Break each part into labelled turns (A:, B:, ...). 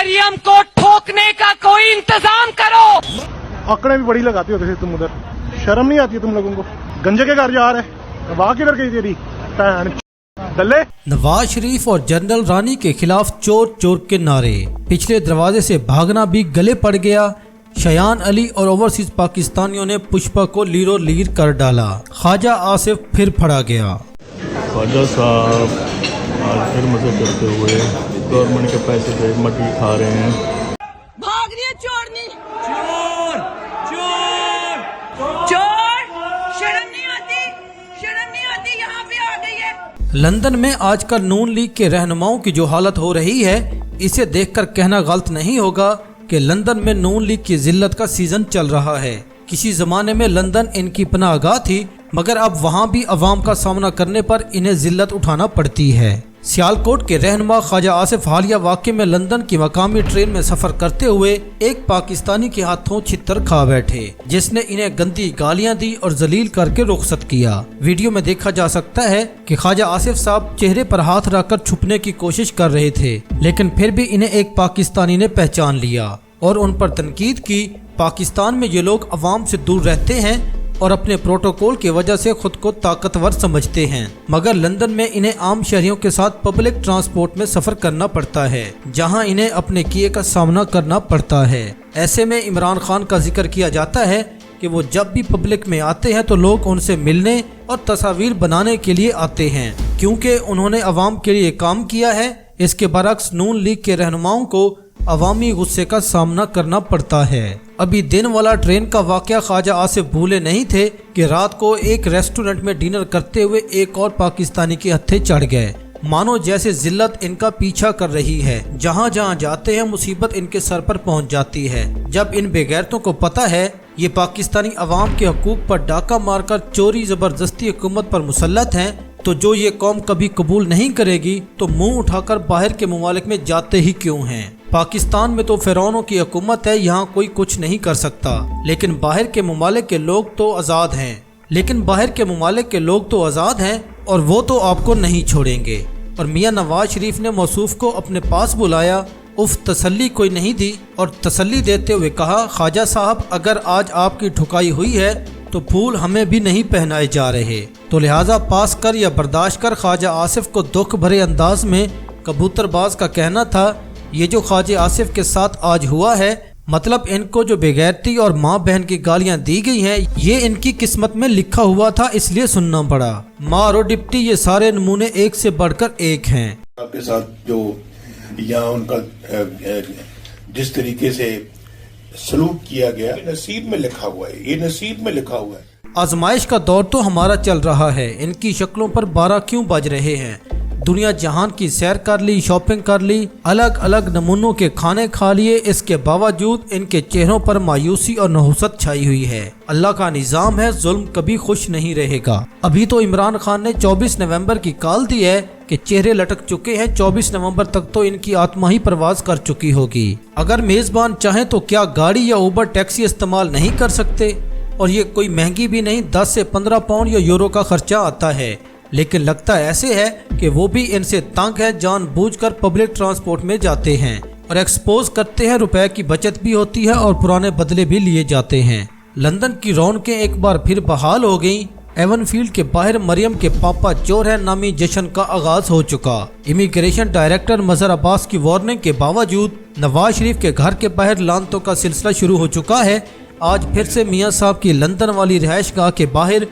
A: मरियम को ठोकने का कोई इंतजाम करो।
B: आंकड़े भी बड़ी लगाती हो जैसे तुम उधर, शर्म नहीं आती तुम लोगों को? गंजे के घर जा रहे, वाह किधर गई तेरी भैन दल्ले।
C: नवाज शरीफ और जनरल रानी के खिलाफ चोर चोर के नारे, पिछले दरवाजे से भागना भी गले पड़ गया। शयान अली और ओवरसीज पाकिस्तानियों ने पुष्पा को लीरो लीर कर डाला। ख्वाजा आसिफ फिर फड़ा गया।
D: ख्वाजा साहब आज फिर मजे करते हुए गवर्नमेंट के पैसे पे मट्टी खा रहे हैं।
E: भाग रही है चोरनी, चोर चोर चोर, शर्म नहीं आती, शर्म नहीं आती, यहाँ पे आ गई है।
C: लंदन में आजकल नून लीग के रहनुमाओं की जो हालत हो रही है, इसे देखकर कहना गलत नहीं होगा कि लंदन में नून लीग की जिल्लत का सीजन चल रहा है। किसी जमाने में लंदन इनकी पनाहगाह थी, मगर अब वहाँ भी अवाम का सामना करने पर इन्हें जिल्लत उठाना पड़ती है। सियालकोट के रहनुमा ख्वाजा आसिफ हालिया वाक़े में लंदन की मकामी ट्रेन में सफर करते हुए एक पाकिस्तानी के हाथों छितर खा बैठे, जिसने इन्हें गंदी गालियां दी और जलील करके रुखसत किया। वीडियो में देखा जा सकता है कि ख्वाजा आसिफ साहब चेहरे पर हाथ रखकर छुपने की कोशिश कर रहे थे, लेकिन फिर भी इन्हें एक पाकिस्तानी ने पहचान लिया और उन पर तनकीद की। पाकिस्तान में ये लोग अवाम से दूर रहते हैं और अपने प्रोटोकॉल की वजह से खुद को ताकतवर समझते हैं, मगर लंदन में इन्हें आम शहरियों के साथ पब्लिक ट्रांसपोर्ट में सफर करना पड़ता है, जहां इन्हें अपने किए का सामना करना पड़ता है। ऐसे में इमरान खान का जिक्र किया जाता है कि वो जब भी पब्लिक में आते हैं तो लोग उनसे मिलने और तस्वीर बनाने के लिए आते हैं, क्योंकि उन्होंने अवाम के लिए काम किया है। इसके बरक्स नून लीग के रहनुमाओं को अवामी गुस्से का सामना करना पड़ता है। अभी दिन वाला ट्रेन का वाकया ख्वाजा आसिफ भूले नहीं थे कि रात को एक रेस्टोरेंट में डिनर करते हुए एक और पाकिस्तानी के हत्थे चढ़ गए, मानो जैसे जिल्लत इनका पीछा कर रही है। जहां जहां जाते हैं मुसीबत इनके सर पर पहुंच जाती है। जब इन बेगैरतों को पता है ये पाकिस्तानी अवाम के हकूक पर डाका मारकर चोरी जबरदस्ती हुकूमत पर मुसल्लत हैं, तो जो ये कौम कभी कबूल नहीं करेगी, तो मुंह उठाकर बाहर के ममालिक में जाते ही क्यों हैं। पाकिस्तान में तो फिरौनों की हुकूमत है, यहाँ कोई कुछ नहीं कर सकता, लेकिन बाहर के ममालिक के लोग तो आज़ाद हैं, और वो तो आपको नहीं छोड़ेंगे। और मियाँ नवाज शरीफ ने मौसूफ को अपने पास बुलाया, तसल्ली कोई नहीं दी और तसल्ली देते हुए कहा, ख्वाजा साहब अगर आज आपकी ठुकाई हुई है तो फूल हमें भी नहीं पहनाए जा रहे, तो लिहाजा पास कर या बर्दाश्त कर। ख्वाजा आसिफ को दुख भरे अंदाज में कबूतरबाज का कहना था, ये जो ख्वाजा आसिफ के साथ आज हुआ है, मतलब इनको जो बेगैरती और माँ बहन की गालियाँ दी गई हैं, ये इनकी किस्मत में लिखा हुआ था, इसलिए सुनना पड़ा। मार और डिप्टी ये सारे नमूने एक से बढ़कर एक हैं।
F: आपके साथ जो यहाँ उनका जिस तरीके से सलूक किया गया, नसीब में लिखा हुआ है, ये नसीब में लिखा हुआ है।
C: आजमाइश का दौर तो हमारा चल रहा है, इनकी शक्लों पर 12 क्यों बज रहे हैं। दुनिया जहान की सैर कर ली, शॉपिंग कर ली, अलग अलग नमूनों के खाने खा लिए, इसके बावजूद इनके चेहरों पर मायूसी और नहुसत छाई हुई है। अल्लाह का निज़ाम है, जुल्म कभी खुश नहीं रहेगा। अभी तो इमरान खान ने 24 नवंबर की कॉल दी है कि चेहरे लटक चुके हैं। 24 नवंबर तक तो इनकी आत्मा ही परवाज कर चुकी होगी। अगर मेजबान चाहें तो क्या गाड़ी या उबर टैक्सी इस्तेमाल नहीं कर सकते? और ये कोई महंगी भी नहीं, 10 से 15 पाउंड या यूरो का खर्चा आता है, लेकिन लगता ऐसे है कि वो भी इनसे तंग है, जानबूझकर पब्लिक ट्रांसपोर्ट में जाते हैं और एक्सपोज करते हैं। रुपए की बचत भी होती है और पुराने बदले भी लिए जाते हैं। लंदन की रौनकें एक बार फिर बहाल हो गईं। एवनफील्ड के बाहर मरियम के पापा चोर है नामी जश्न का आगाज हो चुका। इमिग्रेशन डायरेक्टर मजहर अब्बास की वार्निंग के बावजूद नवाज शरीफ के घर के बाहर लानतों का सिलसिला शुरू हो चुका है। आज फिर से मियाँ साहब की लंदन वाली रिहाइशगाह के बाहर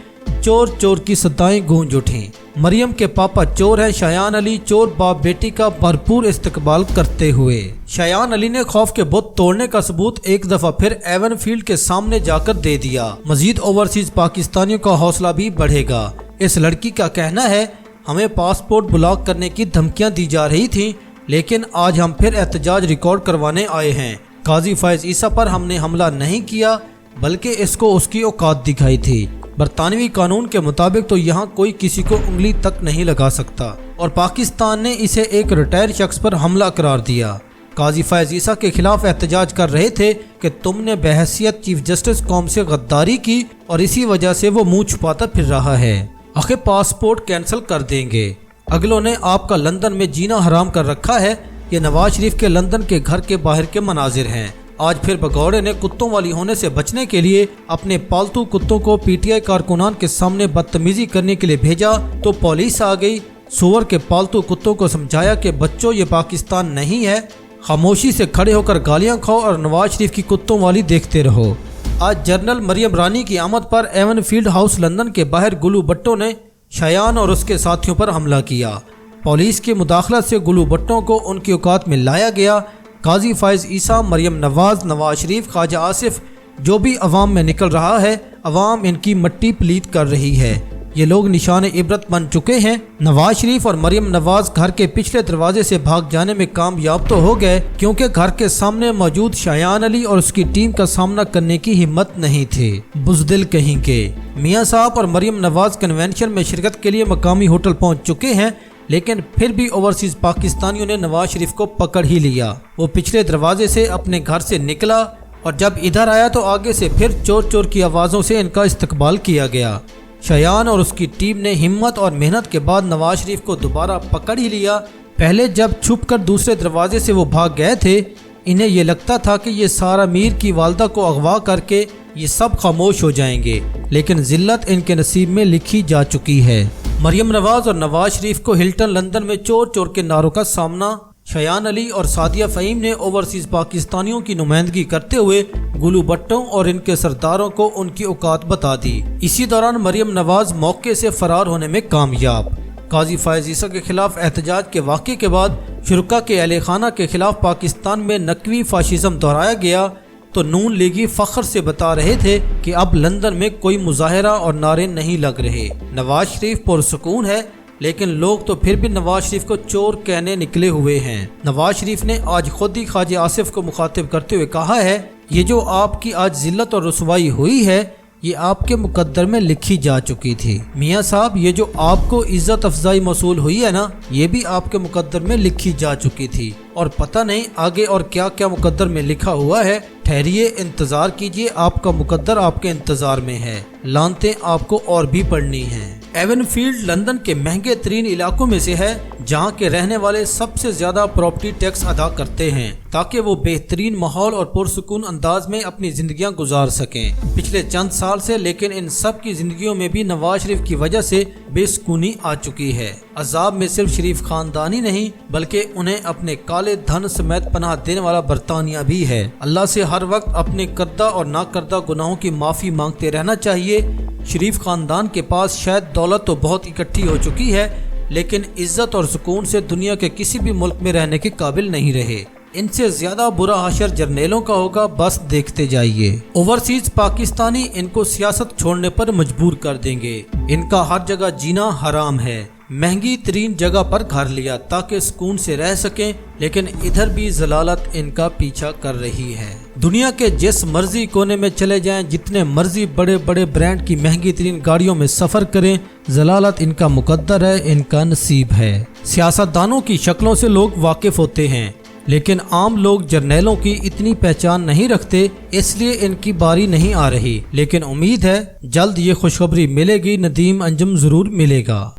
C: चोर चोर की सदाएं गूंज उठी। मरियम के पापा चोर हैं शयान अली, चोर बाप बेटी का भरपूर इस्तकबाल करते हुए। शयान अली ने खौफ के बुत तोड़ने का सबूत एक दफा फिर एवनफील्ड के सामने जाकर दे दिया। मजीद ओवरसीज पाकिस्तानियों का हौसला भी बढ़ेगा। इस लड़की का कहना है, हमें पासपोर्ट ब्लॉक करने की धमकियां दी जा रही थी, लेकिन आज हम फिर एहतजाज रिकॉर्ड करवाने आए हैं। काजी फैज ईसा पर हमने हमला नहीं किया, बल्कि इसको उसकी औकात दिखाई थी। बरतानवी कानून के मुताबिक तो यहाँ कोई किसी को उंगली तक नहीं लगा सकता, और पाकिस्तान ने इसे एक रिटायर्ड शख्स पर हमला करार दिया। काजी फैज ईसा के खिलाफ एहतजाज कर रहे थे कि तुमने बहैसियत चीफ जस्टिस कौम से गद्दारी की और इसी वजह से वो मुंह छुपाता फिर रहा है। आखिर पासपोर्ट कैंसिल कर देंगे। अगलों ने आपका लंदन में जीना हराम कर रखा है, یہ نواز شریف کے لندن کے گھر کے باہر کے مناظر ہیں۔ آج پھر بگوڑے نے کتوں والی ہونے سے بچنے کے لیے اپنے پالتو کتوں کو پی ٹی آئی کارکنان کے سامنے بدتمیزی کرنے کے لیے بھیجا تو پولیس آ گئی۔ سور کے پالتو کتوں کو سمجھایا کہ بچوں یہ پاکستان نہیں ہے، خاموشی سے کھڑے ہو کر گالیاں کھاؤ اور نواز شریف کی کتوں والی دیکھتے رہو۔ آج جنرل مریم رانی کی آمد پر ایون فیلڈ ہاؤس لندن کے باہر گلو بٹوں نے شایان اور اس کے ساتھیوں پر حملہ کیا۔ پولیس کی مداخلت سے گلو بٹوں کو ان کی اوقات میں لایا گیا۔ قاضی فائز عیسیٰ، مریم نواز، نواز شریف، خواجہ آصف، جو بھی عوام میں نکل رہا ہے، عوام ان کی مٹی پلیت کر رہی ہے۔ یہ لوگ نشان عبرت بن چکے ہیں۔ نواز شریف اور مریم نواز گھر کے پچھلے دروازے سے بھاگ جانے میں کامیاب تو ہو گئے، کیونکہ گھر کے سامنے موجود شایان علی اور اس کی ٹیم کا سامنا کرنے کی ہمت نہیں تھی۔ بزدل کہیں کے میاں صاحب اور مریم نواز کنونشن میں شرکت کے لیے مقامی ہوٹل پہنچ چکے ہیں، لیکن پھر بھی اوورسیز پاکستانیوں نے نواز شریف کو پکڑ ہی لیا۔ وہ پچھلے دروازے سے اپنے گھر سے نکلا اور جب ادھر آیا تو آگے سے پھر چور چور کی آوازوں سے ان کا استقبال کیا گیا۔ شایان اور اس کی ٹیم نے ہمت اور محنت کے بعد نواز شریف کو دوبارہ پکڑ ہی لیا۔ پہلے جب چھپ کر دوسرے دروازے سے وہ بھاگ گئے تھے، انہیں یہ لگتا تھا کہ یہ سارا میر کی والدہ کو اغوا کر کے یہ سب خاموش ہو جائیں گے، لیکن ذلت ان کے نصیب میں لکھی جا چکی ہے۔ مریم نواز اور نواز شریف کو ہلٹن لندن میں چور چور کے نعروں کا سامنا شایان علی اور سعدیہ فہیم نے اوورسیز پاکستانیوں کی نمائندگی کرتے ہوئے گلو بٹوں اور ان کے سرداروں کو ان کی اوقات بتا دی۔ اسی دوران مریم نواز موقع سے فرار ہونے میں کامیاب۔ قاضی فائز عیسیٰ کے خلاف احتجاج کے واقعے کے بعد شرکا کے اہل خانہ کے خلاف پاکستان میں نقوی فاشزم دہرایا گیا تو نون لیگی فخر سے بتا رہے تھے کہ اب لندن میں کوئی مظاہرہ اور نعرے نہیں لگ رہے۔ نواز شریف پرسکون ہے، لیکن لوگ تو پھر بھی نواز شریف کو چور کہنے نکلے ہوئے ہیں۔ نواز شریف نے آج خود ہی خواجہ آصف کو مخاطب کرتے ہوئے کہا ہے، یہ جو آپ کی آج ذلت اور رسوائی ہوئی ہے، یہ آپ کے مقدر میں لکھی جا چکی تھی۔ میاں صاحب، یہ جو آپ کو عزت افزائی موصول ہوئی ہے نا، یہ بھی آپ کے مقدر میں لکھی جا چکی تھی، اور پتہ نہیں آگے اور کیا کیا مقدر میں لکھا ہوا ہے۔ ٹھہریے، انتظار کیجئے، آپ کا مقدر آپ کے انتظار میں ہے، لانتیں آپ کو اور بھی پڑھنی ہیں۔ ایون فیلڈ لندن کے مہنگے ترین علاقوں میں سے ہے، جہاں کے رہنے والے سب سے زیادہ پراپرٹی ٹیکس ادا کرتے ہیں تاکہ وہ بہترین ماحول اور پرسکون انداز میں اپنی زندگیاں گزار سکیں۔ پچھلے چند سال سے لیکن ان سب کی زندگیوں میں بھی نواز شریف کی وجہ سے بے سکونی آ چکی ہے۔ عذاب میں صرف شریف خاندان ہی نہیں، بلکہ انہیں اپنے کالے دھن سمیت پناہ دینے والا برطانیہ بھی ہے۔ اللہ سے ہر وقت اپنے کردہ اور نہ کردہ گناہوں کی معافی مانگتے رہنا چاہیے۔ شریف خاندان کے پاس شاید دولت تو بہت اکٹھی ہو چکی ہے، لیکن عزت اور سکون سے دنیا کے کسی بھی ملک میں رہنے کے قابل نہیں رہے۔ ان سے زیادہ برا حشر جرنیلوں کا ہوگا، بس دیکھتے جائیے۔ اوورسیز پاکستانی ان کو سیاست چھوڑنے پر مجبور کر دیں گے۔ ان کا ہر جگہ جینا حرام ہے۔ مہنگی ترین جگہ پر گھر لیا تاکہ سکون سے رہ سکیں، لیکن ادھر بھی ضلالت ان کا پیچھا کر رہی ہے۔ دنیا کے جس مرضی کونے میں چلے جائیں، جتنے مرضی بڑے بڑے برانڈ کی مہنگی ترین گاڑیوں میں سفر کریں، ضلالت ان کا مقدر ہے، ان کا نصیب ہے۔ سیاستدانوں کی شکلوں سے لوگ واقف ہوتے ہیں، لیکن عام لوگ جرنیلوں کی اتنی پہچان نہیں رکھتے، اس لیے ان کی باری نہیں آ رہی، لیکن امید ہے جلد یہ خوشخبری ملے گی، ندیم انجم ضرور ملے گا۔